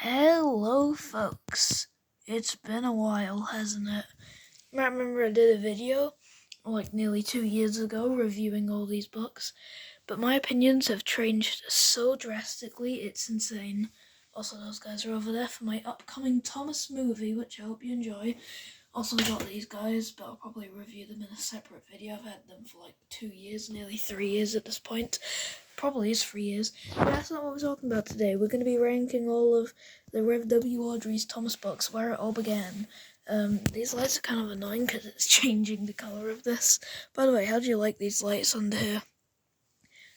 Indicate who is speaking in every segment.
Speaker 1: Hello folks, it's been a while, hasn't it? I remember I did a video like nearly 2 years ago reviewing all these books, but my opinions have changed so drastically, it's insane. Also, those guys are over there for my upcoming Thomas movie, which I hope you enjoy. Also got these guys, but I'll probably review them in a separate video. I've had them for like 2 years, nearly 3 years at this point. Probably is 3 years. But that's not what we're talking about today. We're going to be ranking all of the Rev W. Awdry's Thomas books, where it all began. These lights are kind of annoying because it's changing the colour of this. By the way, how do you like these lights under here?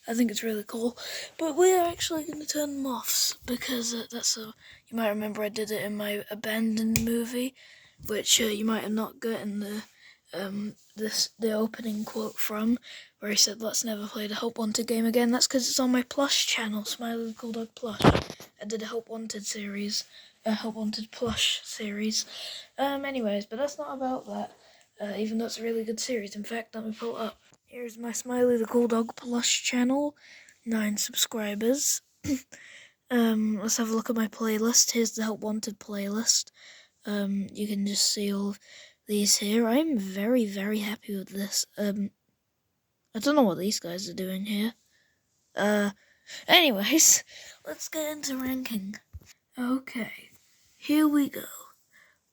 Speaker 1: I think it's really cool. But we're actually going to turn them off because you might remember I did it in my abandoned movie, which you might have not gotten the opening quote from, where he said, "Let's never play the Hope Wanted game again." That's because it's on my plush channel, Smiley the Cool Dog Plush. I did a Hope Wanted series, a Hope Wanted plush series. Anyways, but that's not about that. Even though it's a really good series. In fact, let me pull it up. Here's my Smiley the Cool Dog Plush channel, 9 subscribers. Let's have a look at my playlist. Here's the Help Wanted playlist. You can just see all of these here. I'm very, very happy with this. I don't know what these guys are doing here. Anyways, let's get into ranking. Okay, here we go.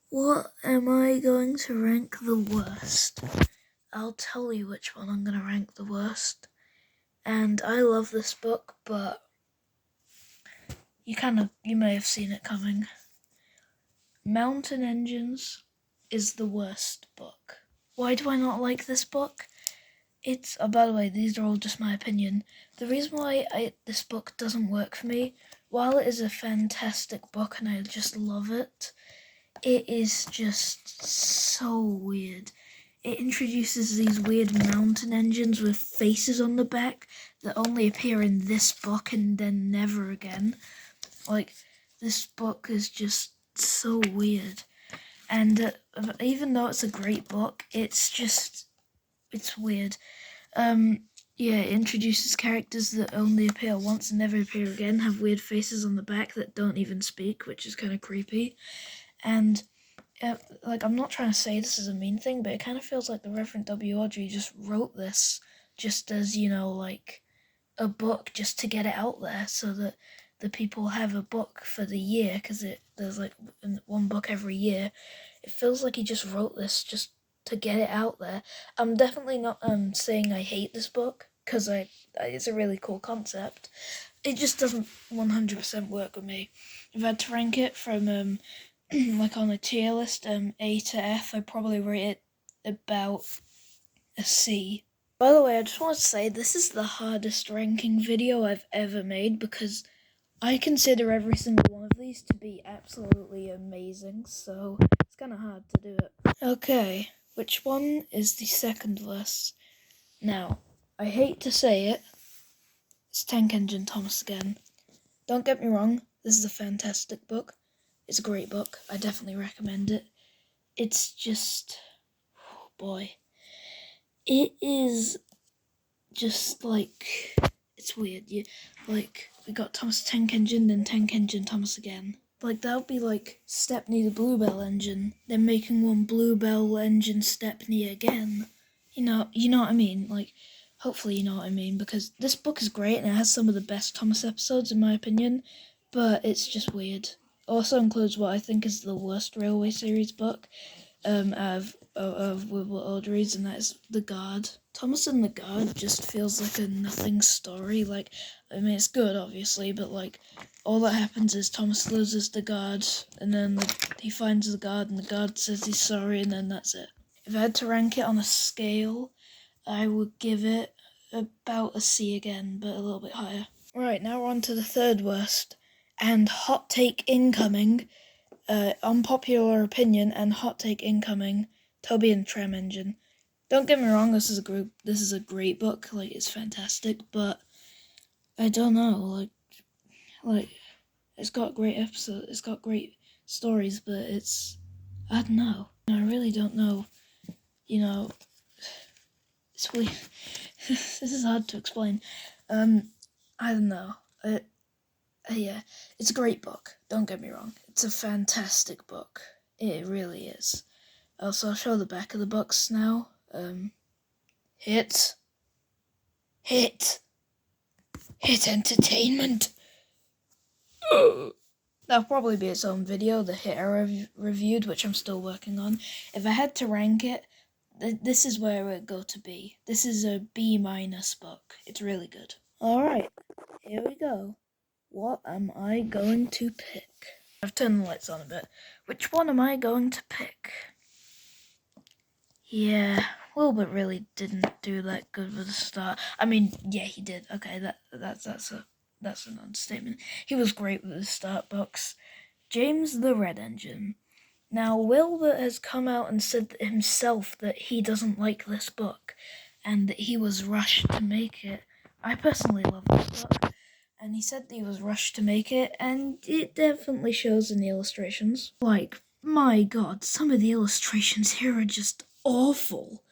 Speaker 1: What am I going to rank the worst? I'll tell you which one I'm going to rank the worst. And I love this book, but you may have seen it coming. Mountain Engines is the worst book. Why do I not like this book? By the way, these are all just my opinion. The reason why this book doesn't work for me, while it is a fantastic book and I just love it, it is just so weird. It introduces these weird mountain engines with faces on the back that only appear in this book and then never again. Like, this book is just so weird. And even though it's a great book, it's weird. It introduces characters that only appear once and never appear again, have weird faces on the back that don't even speak, which is kind of creepy. And I'm not trying to say this is a mean thing, but it kind of feels like the Reverend W. Awdry just wrote this just as, a book just to get it out there so that the people have a book for the year, because there's like one book every year. It feels like he just wrote this just to get it out there. I'm definitely not saying I hate this book, because it's a really cool concept. It just doesn't 100% work with me. If I had to rank it from like on a tier list, A to F, I'd probably rate it about a C. By the way, I just want to say this is the hardest ranking video I've ever made, because I consider every single one of these to be absolutely amazing, so it's kind of hard to do it. Okay, which one is the second worst? Now, I hate to say it, it's Tank Engine Thomas again. Don't get me wrong, this is a fantastic book. It's a great book. I definitely recommend it. It's just, oh boy. It is just like, it's weird. We got Thomas Tank Engine, then Tank Engine Thomas again. Like, that would be like Stepney the Bluebell engine, then making one Bluebell engine Stepney again. You know what I mean? Like, hopefully you know what I mean, because this book is great and it has some of the best Thomas episodes in my opinion, but it's just weird. Also includes what I think is the worst Railway series book of Awdry's, and that is The Guard. Thomas and the Guard just feels like a nothing story. Like, I mean, it's good, obviously, but like, all that happens is Thomas loses the guard, and then he finds the guard, and the guard says he's sorry, and then that's it. If I had to rank it on a scale, I would give it about a C again, but a little bit higher. Right, now we're on to the third worst. And hot take incoming, unpopular opinion and hot take incoming, Toby and the Tram Engine. Don't get me wrong, this is a great book, like, it's fantastic, but I don't know, like it's got great episodes, it's got great stories, but I don't know. I really don't know, it's weird. This is hard to explain. I don't know. Yeah, it's a great book. Don't get me wrong. It's a fantastic book. It really is. Also, I'll show the back of the books now. Hit entertainment. That'll probably be its own video, the hit I reviewed, which I'm still working on. If I had to rank it, this is where it would go to B. This is a B- book. It's really good. Alright, here we go. What am I going to pick? I've turned the lights on a bit. Which one am I going to pick? Yeah, Wilbert really didn't do that good with the start. I mean, yeah, he did. Okay, that's an understatement. He was great with the start books. James the Red Engine. Now, Wilbert has come out and said himself that he doesn't like this book, and that he was rushed to make it. I personally love this book, and he said that he was rushed to make it, and it definitely shows in the illustrations. Like, my god, some of the illustrations here are just awful.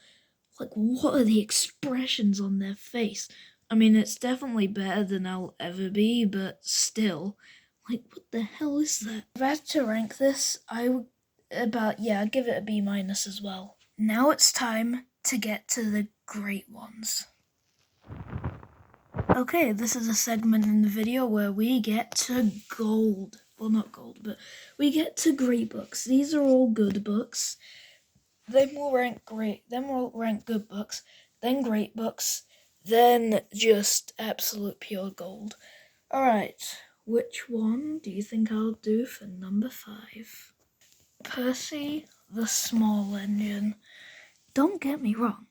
Speaker 1: Like, what are the expressions on their face? I mean, it's definitely better than I'll ever be, but still, like, what the hell is that? If I had to rank this, I would I'd give it a B- as well. Now it's time to get to the great ones. Okay, this is a segment in the video where we get to gold. Well, not gold, but we get to great books. These are all good books. Then we'll rank good books, then great books, then just absolute pure gold. Alright, which one do you think I'll do for number 5? Percy the Small Engine. Don't get me wrong,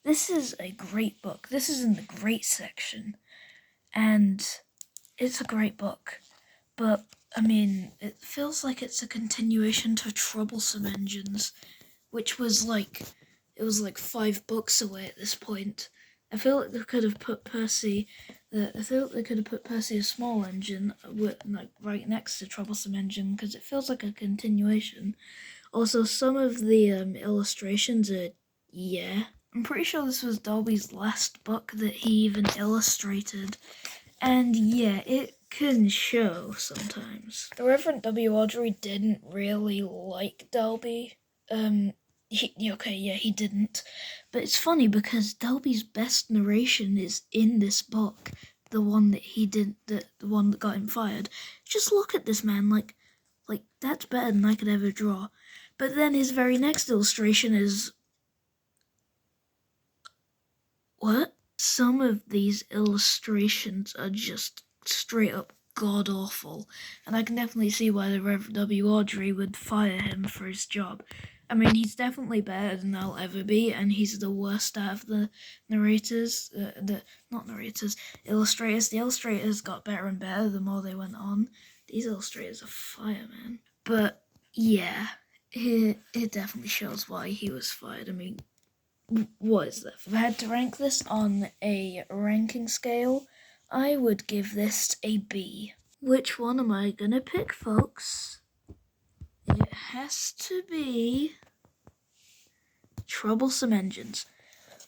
Speaker 1: this is a great book. This is in the great section, and it's a great book. But, I mean, it feels like it's a continuation to Troublesome Engines, which was like, it was like 5 books away at this point. I feel like they could have put Percy a Small Engine like right next to Troublesome Engine, because it feels like a continuation. Also, some of the illustrations are, yeah. I'm pretty sure this was Dalby's last book that he even illustrated. And yeah, it can show sometimes. The Reverend W. Awdry didn't really like Dalby. He didn't. But it's funny because Dalby's best narration is in this book. The one that he did, the one that got him fired. Just look at this man, like that's better than I could ever draw. But then his very next illustration is... what? Some of these illustrations are just straight up god-awful, and I can definitely see why the Rev. W. Awdry would fire him for his job. I mean, he's definitely better than I'll ever be, and he's the worst out of the illustrators. The illustrators got better and better the more they went on. These illustrators are fire, man. But, yeah, it definitely shows why he was fired. I mean, what is this? If I had to rank this on a ranking scale, I would give this a B. Which one am I gonna pick, folks? It has to be Troublesome Engines.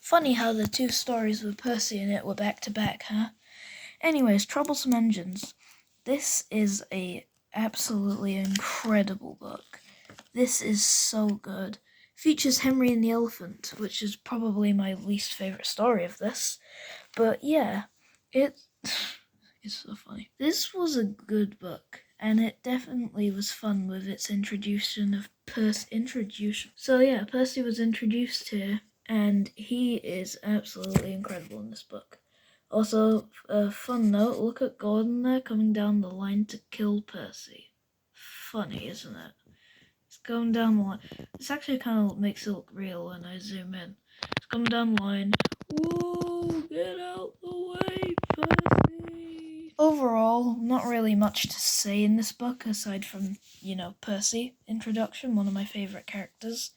Speaker 1: Funny how the 2 stories with Percy in it were back to back, huh? Anyways, Troublesome Engines. This is a absolutely incredible book. This is so good. Features Henry and the Elephant, which is probably my least favorite story of this. But yeah, it's so funny. This was a good book, and it definitely was fun with its introduction of Percy. So yeah, Percy was introduced here, and he is absolutely incredible in this book. Also, a fun note, look at Gordon there coming down the line to kill Percy. Funny, isn't it? It's going down the line. This actually kind of makes it look real when I zoom in. It's coming down the line. Whoa, get out the way, Percy! Overall, not really much to say in this book, aside from, Percy, introduction, one of my favourite characters.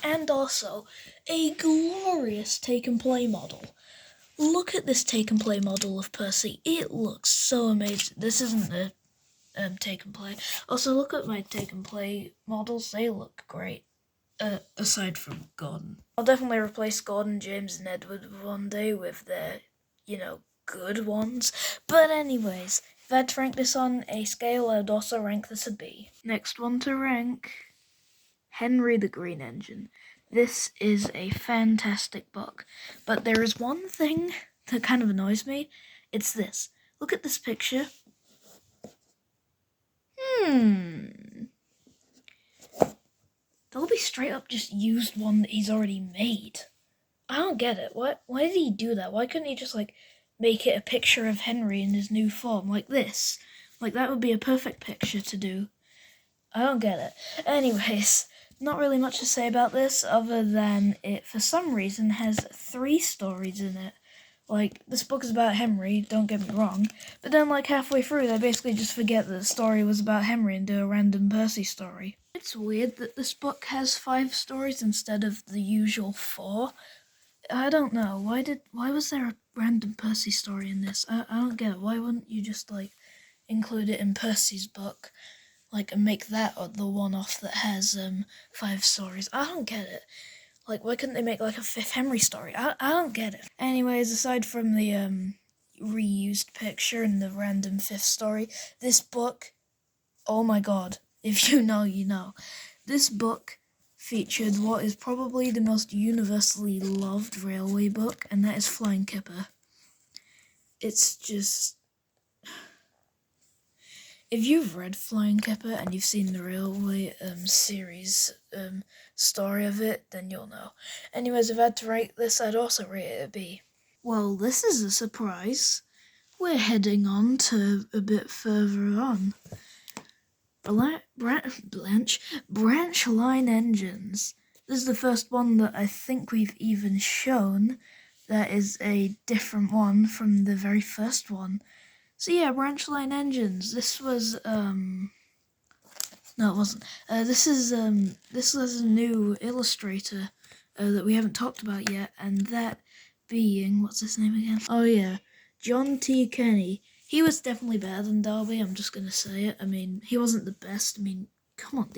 Speaker 1: And also, a glorious take-and-play model. Look at this take-and-play model of Percy. It looks so amazing. This isn't a take and play. Also, look at my take and play models. They look great. Aside from Gordon. I'll definitely replace Gordon, James, and Edward one day with their, good ones. But anyways, If I had to rank this on a scale, I would also rank this a B. Next one to rank, Henry the Green Engine. This is a fantastic book, but there is one thing that kind of annoys me. It's this. Look at this picture. Dolby straight up just used one that he's already made. I don't get it. Why did he do that? Why couldn't he just, make it a picture of Henry in his new form, like this? Like, that would be a perfect picture to do. I don't get it. Anyways, not really much to say about this other than it, for some reason, has 3 stories in it. Like, this book is about Henry, don't get me wrong, but then, halfway through, they basically just forget that the story was about Henry and do a random Percy story. It's weird that this book has 5 stories instead of the usual 4. I don't know. Why was there a random Percy story in this? I don't get it. Why wouldn't you just, include it in Percy's book? And make that the one-off that has 5 stories. I don't get it. Why couldn't they make a 5th Henry story? I don't get it. Anyways, aside from the reused picture and the random 5th story, this book, oh my god, if you know, you know. This book featured what is probably the most universally loved railway book, and that is Flying Kipper. It's just... If you've read Flying Kipper and you've seen the railway series story of it, then you'll know. Anyways, if I had to rate this, I'd also rate it a B. Well, this is a surprise. We're heading on to a bit further on. Branch line engines. This is the first one that I think we've even shown that is a different one from the very first one. So yeah, branch line engines. This was no, it wasn't. This was a new illustrator that we haven't talked about yet, and that being, what's his name again? Oh yeah, John T. Kenny. He was definitely better than Darby. I'm just gonna say it. I mean, he wasn't the best. I mean, come on,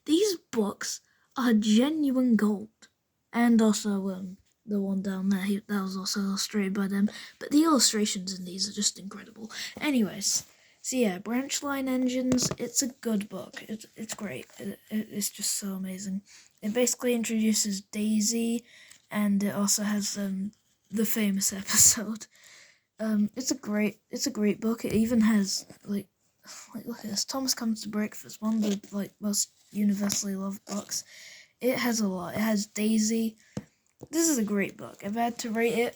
Speaker 1: these books are genuine gold, and also the one down there, that was also illustrated by them. But the illustrations in these are just incredible. Anyways, so yeah, branch line engines, it's a good book. It's great. It's just so amazing. It basically introduces Daisy, and it also has the famous episode. It's a great book. It even has look at this. Thomas Comes to Breakfast, one of the most universally loved books. It has a lot. It has Daisy. This is a great book. If I had to rate it,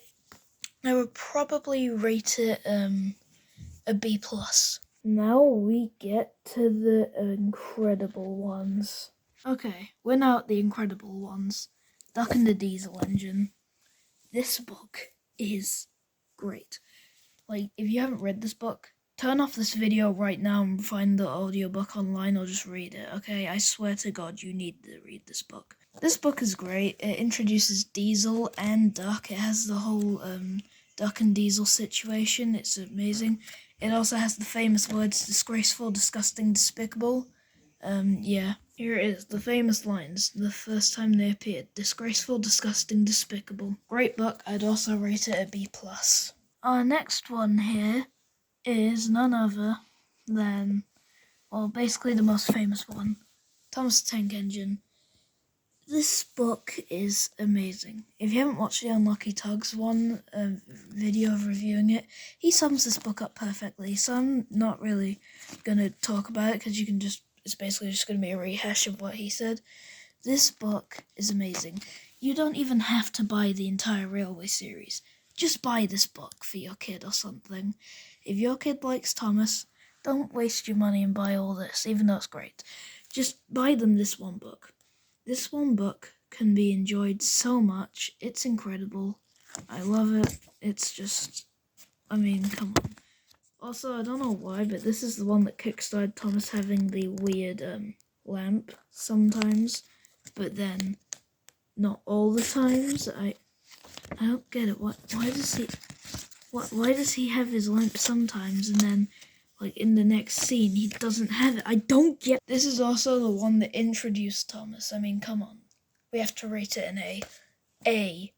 Speaker 1: I would probably rate it a B+. Now we get to the incredible ones. Okay, we're now at the incredible ones. Duck and the Diesel Engine. This book is great. If you haven't read this book, turn off this video right now and find the audiobook online or just read it, okay? I swear to God, you need to read this book. This book is great. It introduces Diesel and Duck. It has the whole Duck and Diesel situation. It's amazing. It also has the famous words, disgraceful, disgusting, despicable. Yeah. Here it is, the famous lines, the first time they appeared. Disgraceful, disgusting, despicable. Great book. I'd also rate it a B+. Our next one here is none other than, well, basically the most famous one, Thomas the Tank Engine. This book is amazing. If you haven't watched the Unlucky Tugs one video of reviewing it, he sums this book up perfectly, so I'm not really going to talk about it because it's basically just going to be a rehash of what he said. This book is amazing. You don't even have to buy the entire Railway series. Just buy this book for your kid or something. If your kid likes Thomas, don't waste your money and buy all this, even though it's great. Just buy them this one book. This one book can be enjoyed so much. It's incredible. I love it. It's just, I mean, come on. Also, I don't know why, but this is the one that kickstarted Thomas having the weird lamp sometimes, but then not all the times. I don't get it. Why does he have his lamp sometimes and then in the next scene he doesn't have it? I don't get. This is also the one that introduced Thomas. I mean, come on. We have to rate it an A+.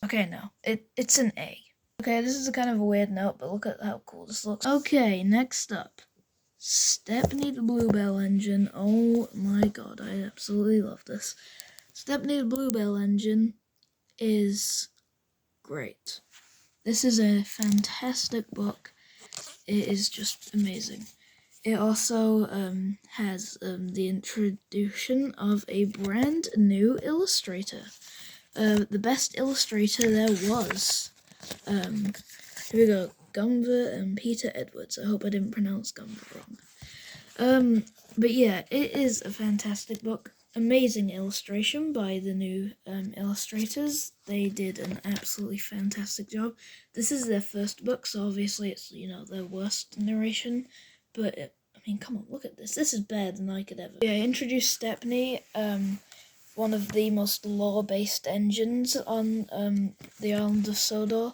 Speaker 1: Okay, no. It's an A. Okay, this is a kind of a weird note, but look at how cool this looks. Okay, next up. Stepney the Bluebell engine. Oh my god, I absolutely love this. Stepney the Bluebell engine is great. This is a fantastic book. It is just amazing. It also has the introduction of a brand new illustrator. The best illustrator there was. Here we go. Gumver and Peter Edwards. I hope I didn't pronounce Gumver wrong. But yeah, it is a fantastic book. Amazing illustration by the new illustrators. They did an absolutely fantastic job. This is their first book, so obviously it's, you know, their worst narration. But, I mean, come on, look at this. This is better than I could ever. Yeah, introduced Stepney, one of the most lore-based engines on the island of Sodor.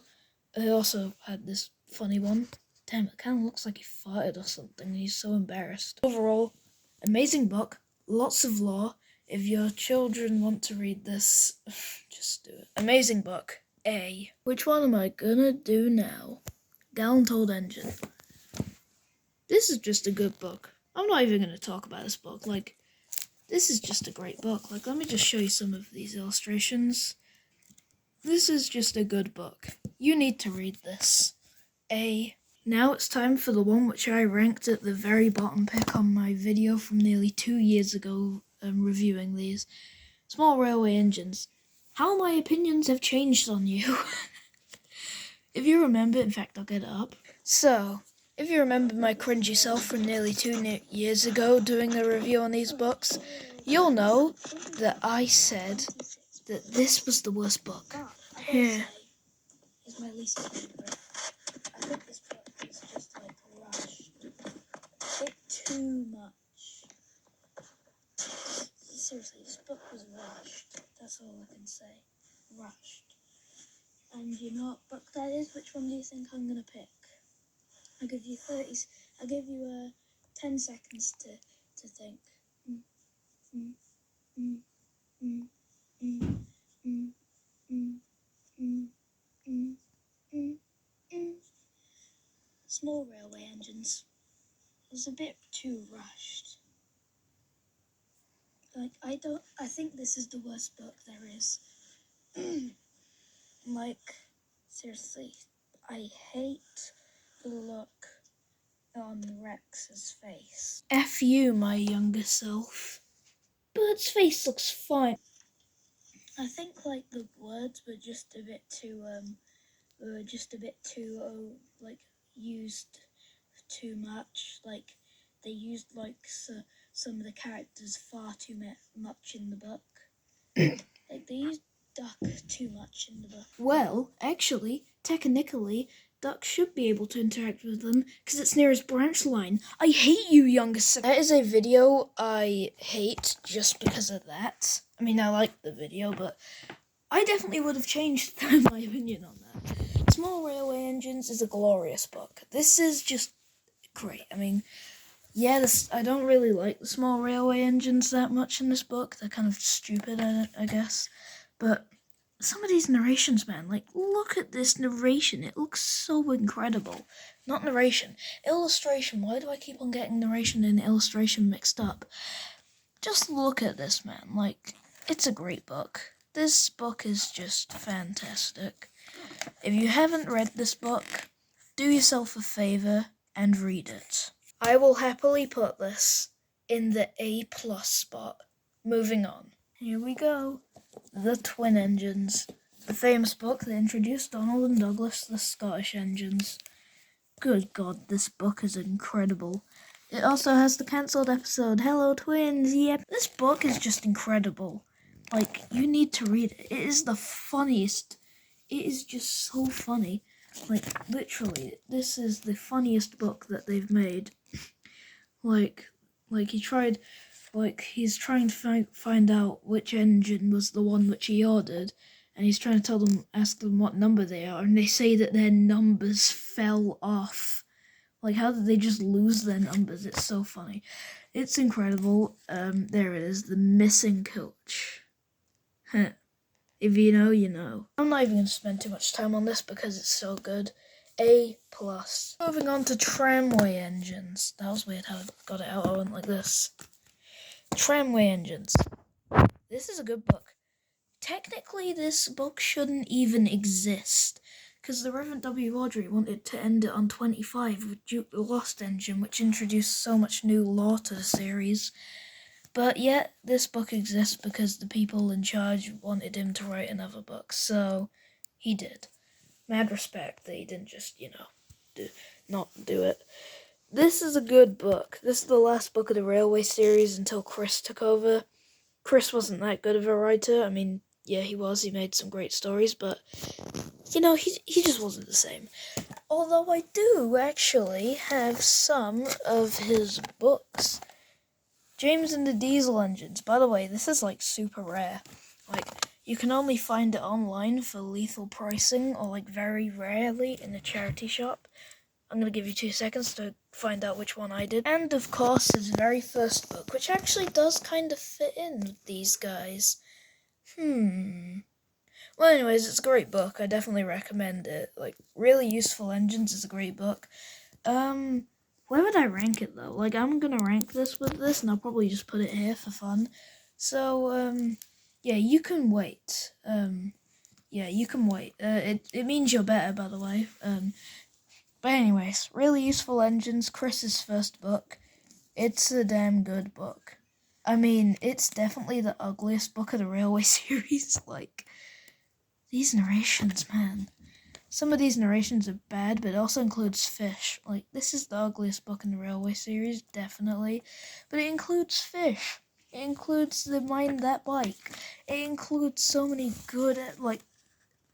Speaker 1: It also had this funny one. Damn, it kind of looks like he farted or something. He's so embarrassed. Overall, amazing book. Lots of lore. If your children want to read this, just do it. Amazing book. A. Which one am I gonna do now? Gallantold Engine. This is just a good book. I'm not even gonna talk about this book. Like, this is just a great book. Like, let me just show you some of these illustrations. This is just a good book. You need to read this. A. Now it's time for the one which I ranked at the very bottom pick on my video from nearly 2 years ago, reviewing these. Small Railway Engines. How my opinions have changed on you. If you remember, in fact I'll get it up. So, if you remember my cringy self from nearly 2 years ago doing the review on these books, you'll know that I said that this was the worst book. Here. Is my least favorite. I think this book is just like rushed. A bit too much. Seriously, this book was rushed. That's all I can say. Rushed. And you know what book that is? Which one do you think I'm gonna pick? I'll give you 10 seconds to think. Small Railway Engines. It was a bit too rushed. Like, I think this is the worst book there is. Like, seriously, I hate the look on Rex's face. F you, my younger self. Bird's face looks fine. I think, like, the words were just a bit too, like, used too much. Like, they used, like, some of the characters far too much in the book. Like, they used Duck too much in the book. Well, actually, technically, Duck should be able to interact with them because it's near his branch line. I hate you, youngest. That is a video I hate just because of that. I mean, I like the video, but I definitely would have changed my opinion on that. Small Railway Engines is a glorious book. This is just great. I mean, yeah, I don't really like the Small Railway Engines that much in this book. They're kind of stupid, I guess. But some of these narrations, man, like, look at this narration. It looks so incredible. Not narration. Illustration. Why do I keep on getting narration and illustration mixed up? Just look at this, man. Like, it's a great book. This book is just fantastic. If you haven't read this book, do yourself a favor and read it. I will happily put this in the A+ spot. Moving on. Here we go. The Twin Engines. The famous book that introduced Donald and Douglas, the Scottish engines. Good God, this book is incredible. It also has the cancelled episode, Hello Twins, yep. This book is just incredible. Like, you need to read it. It is the funniest. It is just so funny. Like, literally, this is the funniest book that they've made. He's trying to find out which engine was the one which he ordered, and he's trying to ask them what number they are, and they say that their numbers fell off. Like, how did they just lose their numbers? It's so funny. It's incredible. There it is, the missing coach. If you know, you know. I'm not even going to spend too much time on this because it's so good. A+. Moving on to tramway engines. That was weird how I got it out. I went like this. Tramway engines. This is a good book. Technically, this book shouldn't even exist, because the Reverend W. Awdry wanted to end it on 25 with Duke the Lost Engine, which introduced so much new lore to the series. But yet, this book exists because the people in charge wanted him to write another book, so he did. Mad respect that he didn't just, not do it. This is a good book. This is the last book of the Railway series until Chris took over. Chris wasn't that good of a writer. I mean, yeah, he was. He made some great stories, but, he just wasn't the same. Although I do actually have some of his books. James and the Diesel Engines. By the way, this is, super rare. You can only find it online for lethal pricing or, very rarely in a charity shop. I'm going to give you 2 seconds to find out which one I did. And, of course, his very first book, which actually does kind of fit in with these guys. Well, anyways, it's a great book. I definitely recommend it. Really Useful Engines is a great book. Where would I rank it, though? I'm gonna rank this with this, and I'll probably just put it here for fun. So, yeah, you can wait. Yeah, you can wait. It means you're better, by the way. But anyways, Really Useful Engines, Chris's first book. It's a damn good book. I mean, it's definitely the ugliest book of the Railway series. These narrations, man. Some of these narrations are bad, but it also includes fish. This is the ugliest book in the Railway series, definitely. But it includes fish. It includes the Mind That Bike. It includes so many good,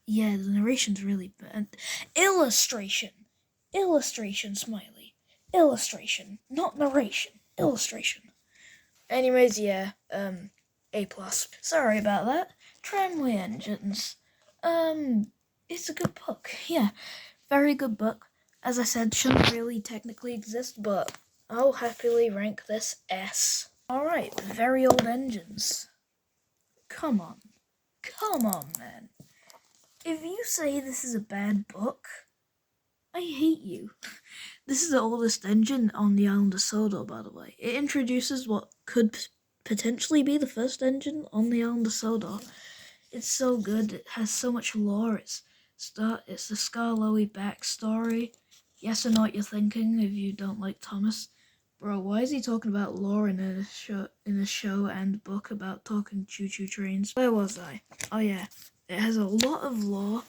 Speaker 1: yeah, the narration's really bad. Illustration. Illustration, Smiley. Illustration. Not narration. Illustration. Anyways, yeah, A+. Sorry about that. Tramway Engines. It's a good book. Yeah, very good book. As I said, shouldn't really technically exist, but I'll happily rank this S. Alright, Very Old Engines. Come on. Come on, man. If you say this is a bad book, I hate you. This is the oldest engine on the island of Sodor, by the way. It introduces what could potentially be the first engine on the island of Sodor. It's so good. It has so much lore. It's the Skarloey backstory. Yes, I know what you're thinking if you don't like Thomas. Bro, why is he talking about lore in a show and book about talking choo-choo trains? Where was I? Oh yeah, it has a lot of lore,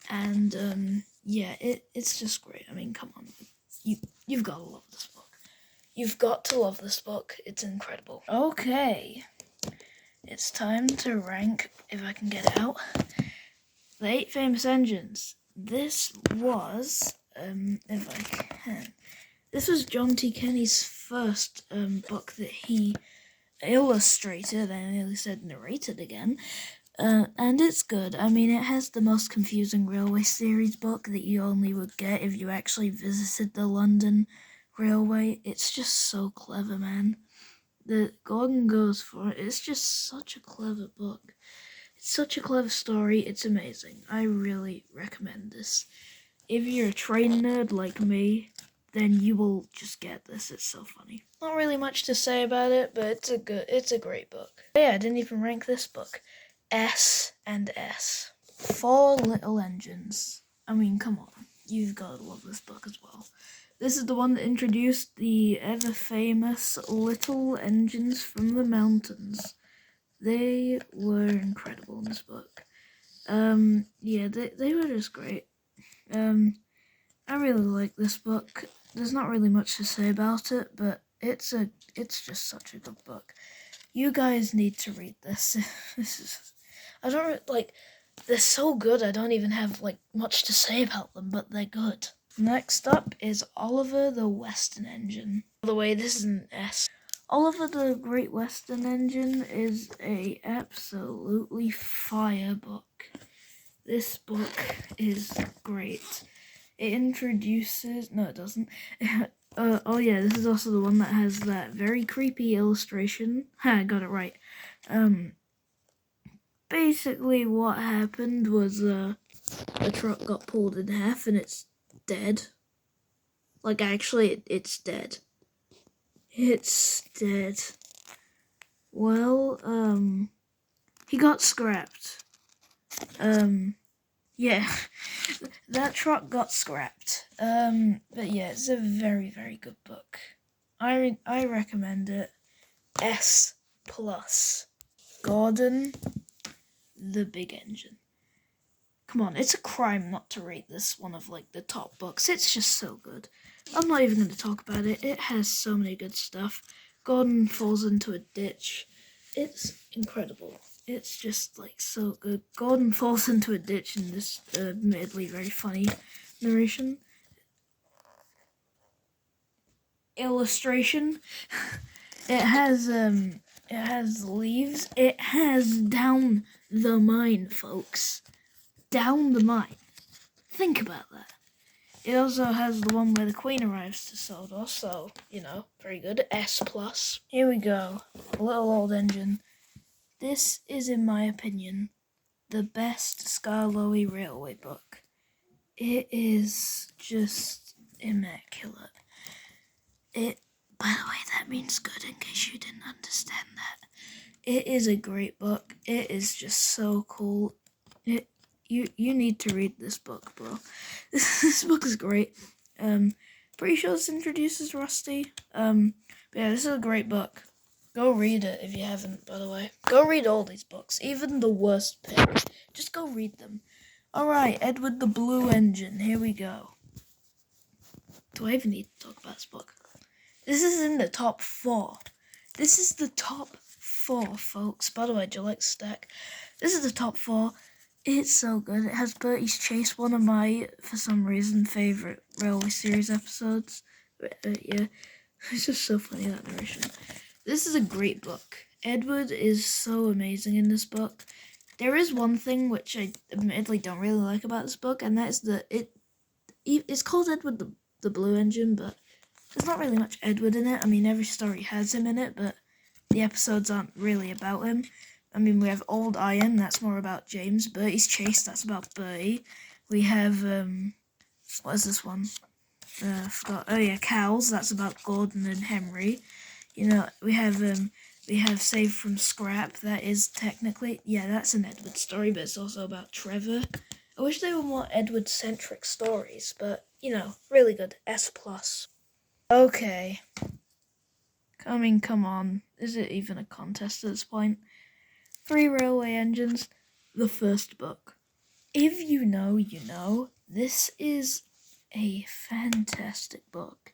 Speaker 1: and yeah, it's just great. I mean, come on, you've got to love this book. You've got to love this book. It's incredible. Okay. It's time to rank, if I can get it out, the 8 famous engines. This was, if I can, this was John T. Kenny's first book that he illustrated, I nearly said narrated again, and it's good. I mean, it has the most confusing Railway series book that you only would get if you actually visited the London Railway. It's just so clever, man. The Gordon goes for it. It's just such a clever book. It's such a clever story. It's amazing. I really recommend this. If you're a train nerd like me, then you will just get this. It's so funny. Not really much to say about it, but it's a great book. But yeah, I didn't even rank this book. S and S. 4 Little Engines. I mean, come on. You've got to love this book as well. This is the one that introduced the ever-famous little engines from the mountains. They were incredible in this book. Yeah, they were just great. I really like this book. There's not really much to say about it, but it's just such a good book. You guys need to read this. They're so good, I don't even have, much to say about them, but they're good. Next up is Oliver the Western Engine. By the way, this is an S. Oliver the Great Western Engine is a absolutely fire book. This book is great. It introduces... No, it doesn't. Oh yeah, this is also the one that has that very creepy illustration. Ha, I got it right. basically what happened was the truck got pulled in half and it's dead. Like, actually, it's dead. It's dead. Well, he got scrapped. Yeah, that truck got scrapped. But yeah, it's a very, very good book. I recommend it. S+. Gordon, the Big Engine. Come on, it's a crime not to rate this one of, like, the top books. It's just so good. I'm not even going to talk about it. It has so many good stuff. Gordon falls into a ditch. It's incredible. It's just, like, so good. Gordon falls into a ditch in this admittedly very funny narration. Illustration. It has leaves. It has down the mine, folks. Down the mine. Think about that. It also has the one where the Queen arrives to Sodor, so, you know, very good. S+. Here we go. A little old engine. This is, in my opinion, the best Skarloey Railway book. It is just immaculate. By the way, that means good in case you didn't understand that. It is a great book. It is just so cool. You need to read this book, bro. This book is great. Pretty sure this introduces Rusty. But yeah, this is a great book. Go read it if you haven't, by the way. Go read all these books, even the worst pick. Just go read them. Alright, Edward the Blue Engine. Here we go. Do I even need to talk about this book? This is in the top 4. This is the top 4, folks. By the way, do you like Stack? This is the top 4. It's so good. It has Bertie's Chase, one of my, for some reason, favourite Railway Series episodes. Yeah, it's just so funny, that narration. This is a great book. Edward is so amazing in this book. There is one thing which I admittedly don't really like about this book, and that is that it's called Edward the Blue Engine, but there's not really much Edward in it. I mean, every story has him in it, but the episodes aren't really about him. I mean, we have Old Iron, that's more about James. Bertie's Chase, that's about Bertie. We have, what is this one? I forgot. Oh yeah, Cows, that's about Gordon and Henry. You know, we have Saved from Scrap, that is technically, yeah, that's an Edward story, but it's also about Trevor. I wish they were more Edward-centric stories, but, you know, really good. S+. Okay. Come on. Is it even a contest at this point? 3 Railway Engines, the first book. If you know, you know. This is a fantastic book.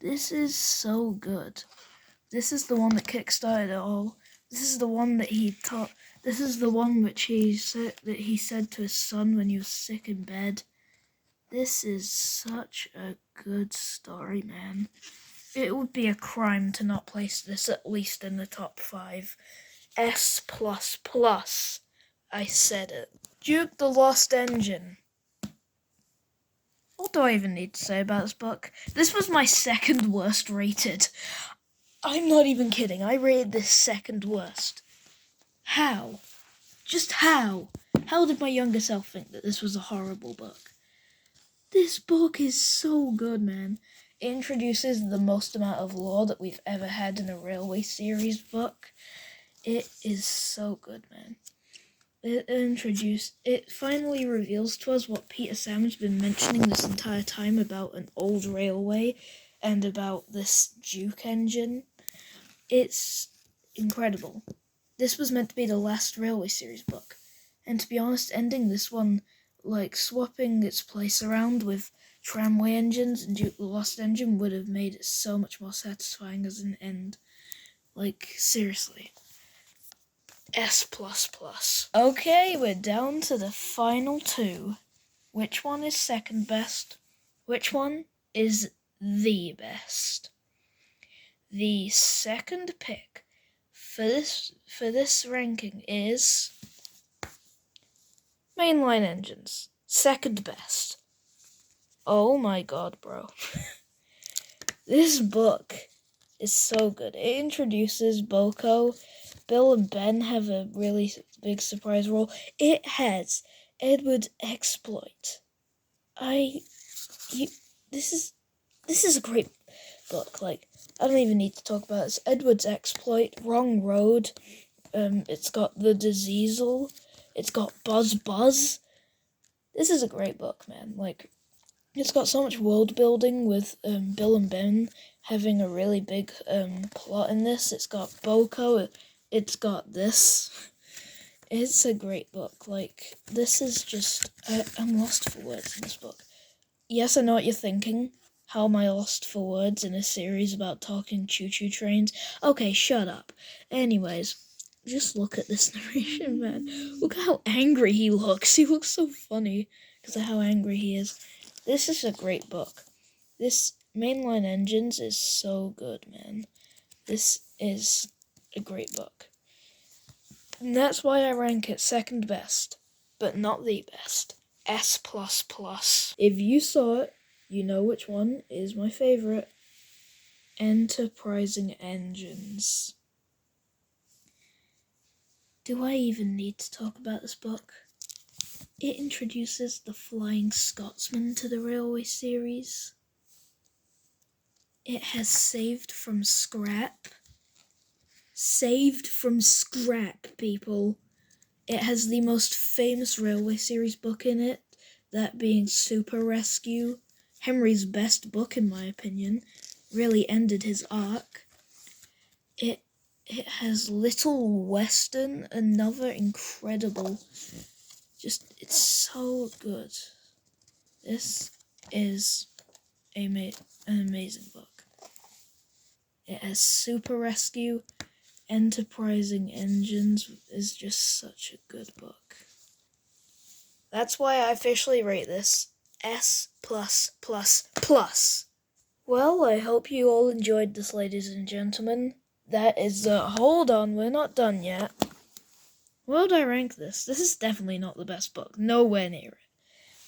Speaker 1: This is so good. This is the one that kickstarted it all. This is the one that he taught. This is the one which he said to his son when he was sick in bed. This is such a good story, man. It would be a crime to not place this at least in the top 5. S++. I said it. Duke the Lost Engine. What do I even need to say about this book? This was my second worst rated. I'm not even kidding. I rated this second worst. How? Just how? How did my younger self think that this was a horrible book? This book is so good, man. It introduces the most amount of lore that we've ever had in a Railway Series book. It is so good, man. It finally reveals to us what Peter Salmon's been mentioning this entire time about an old railway and about this Duke engine. It's incredible. This was meant to be the last Railway Series book. And to be honest, ending this one, like, swapping its place around with tramway engines and Duke the Lost Engine would have made it so much more satisfying as an end. Like, seriously. S++. Okay, we're down to the final 2. Which one is second best? Which one is the best? The second pick for this ranking is Mainline Engines. Second best. Oh my god, bro. This book is so good. It introduces Boko. Bill and Ben have a really big surprise role. It has Edward's exploit. This is a great book. Like, I don't even need to talk about it. It's Edward's exploit, Wrong Road. It's got the Diseasel. It's got Buzz. This is a great book, man. Like, it's got so much world building with Bill and Ben having a really big plot in this. It's got Boko. It's got this. It's a great book. Like, this is just... I'm lost for words in this book. Yes, I know what you're thinking. How am I lost for words in a series about talking choo-choo trains? Okay, shut up. Anyways, just look at this narration, man. Look how angry he looks. He looks so funny because of how angry he is. This is a great book. This Mainline Engines is so good, man. This is a great book. And that's why I rank it second best, but not the best. S++. If you saw it, you know which one is my favorite. Enterprising Engines. Do I even need to talk about this book? It introduces the Flying Scotsman to the Railway series. It has Saved from Scrap. Saved from Scrap, people. It has the most famous Railway series book in it, that being Super Rescue. Henry's best book, in my opinion. Really ended his arc. It has Little Western, another incredible... it's so good. This is an amazing book. It has Super Rescue. Enterprising Engines is just such a good book. That's why I officially rate this S+++. Well, I hope you all enjoyed this, ladies and gentlemen. That is hold on, we're not done yet. Where would I rank this? This is definitely not the best book. Nowhere near it.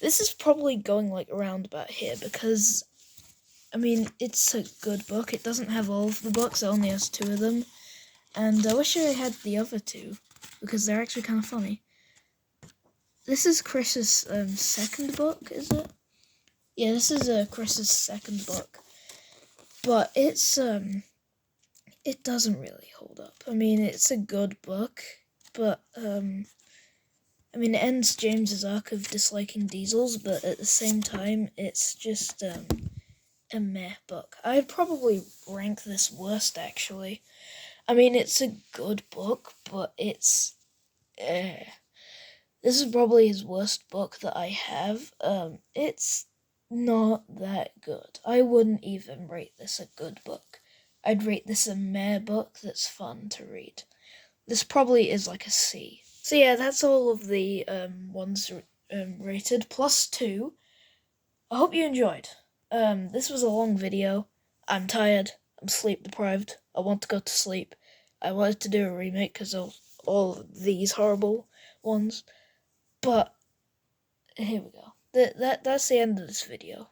Speaker 1: This is probably going like around about here because, I mean, it's a good book. It doesn't have all of the books. It only has 2 of them. And I wish I had the other 2, because they're actually kind of funny. This is Chris's second book, is it? Yeah, this is Chris's second book. But it's, it doesn't really hold up. I mean, it's a good book, but, I mean, it ends James's arc of disliking diesels, but at the same time, it's just, a meh book. I'd probably rank this worst, actually. I mean, it's a good book, but it's... This is probably his worst book that I have. It's not that good. I wouldn't even rate this a good book. I'd rate this a meh book that's fun to read. This probably is like a C. So yeah, that's all of the ones rated, plus 2. I hope you enjoyed. This was a long video. I'm tired. I'm sleep deprived. I want to go to sleep. I wanted to do a remake because of all of these horrible ones. But here we go. That's the end of this video.